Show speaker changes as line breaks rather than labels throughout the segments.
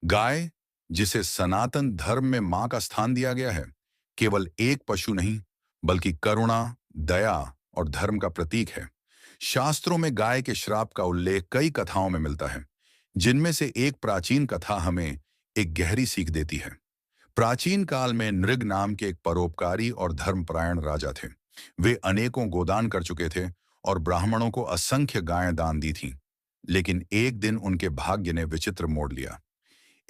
गाय, जिसे सनातन धर्म में मां का स्थान दिया गया है, केवल एक पशु नहीं, बल्कि करुणा, दया और धर्म का प्रतीक है। शास्त्रों में गाय के श्राप का उल्लेख कई कथाओं में मिलता है, जिनमें से एक प्राचीन कथा हमें एक गहरी सीख देती है। प्राचीन काल में नृग नाम के एक परोपकारी और धर्मपरायण राजा थे। वे अनेकों गोदान कर चुके थे और ब्राह्मणों को असंख्य गायें दान दी थीं। लेकिन एक दिन उनके भाग्य ने विचित्र मोड़ लिया।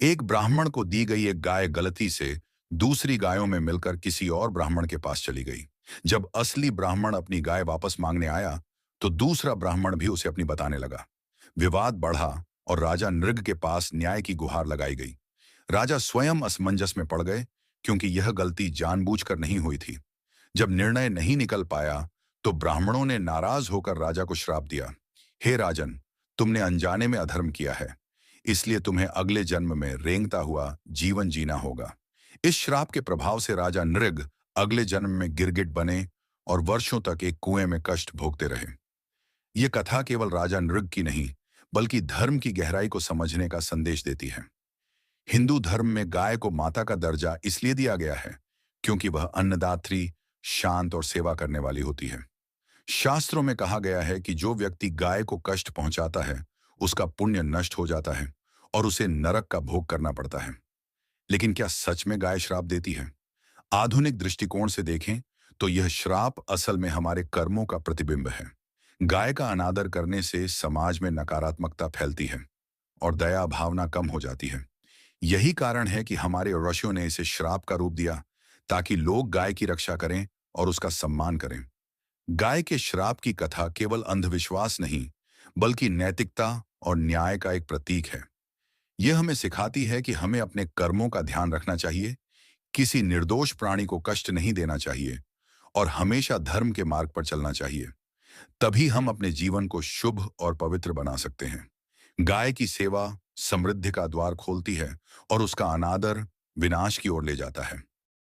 एक ब्राह्मण को दी गई एक गाय गलती से दूसरी गायों में मिलकर किसी और ब्राह्मण के पास चली गई। जब असली ब्राह्मण अपनी गाय वापस मांगने आया, तो दूसरा ब्राह्मण भी उसे अपनी बताने लगा। विवाद बढ़ा और राजा नृग के पास न्याय की गुहार लगाई गई। राजा स्वयं असमंजस में पड़ गए, क्योंकि यह गलती जानबूझकर नहीं हुई थी। जब निर्णय नहीं निकल पाया, तो ब्राह्मणों ने नाराज होकर राजा को श्राप दिया। हे राजन, तुमने अनजाने में अधर्म किया है, इसलिए तुम्हें अगले जन्म में रेंगता हुआ जीवन जीना होगा। इस श्राप के प्रभाव से राजा नृग अगले जन्म में गिरगिट बने और वर्षों तक एक कुएं में कष्ट भोगते रहे। ये कथा केवल राजा नृग की नहीं, बल्कि धर्म की गहराई को समझने का संदेश देती है। हिंदू धर्म में गाय को माता का दर्जा इसलिए दिया गया है, क्योंकि वह अन्नदात्री, शांत और सेवा करने वाली होती है। शास्त्रों में कहा गया है कि जो व्यक्ति गाय को कष्ट पहुंचाता है, उसका पुण्य नष्ट हो जाता है और उसे नरक का भोग करना पड़ता है। लेकिन क्या सच में गाय श्राप देती है? आधुनिक दृष्टिकोण से देखें तो यह श्राप असल में हमारे कर्मों का प्रतिबिंब है। गाय का अनादर करने से समाज में नकारात्मकता फैलती है और दया भावना कम हो जाती है। यही कारण है कि हमारे ऋषियों ने इसे श्राप का रूप दिया, ताकि लोग गाय की रक्षा करें और उसका सम्मान करें। गाय के श्राप की कथा केवल अंधविश्वास नहीं, बल्कि नैतिकता और न्याय का एक प्रतीक है। यह हमें सिखाती है कि हमें अपने कर्मों का ध्यान रखना चाहिए, किसी निर्दोष प्राणी को कष्ट नहीं देना चाहिए और हमेशा धर्म के मार्ग पर चलना चाहिए। तभी हम अपने जीवन को शुभ और पवित्र बना सकते हैं। गाय की सेवा समृद्धि का द्वार खोलती है और उसका अनादर विनाश की ओर ले जाता है।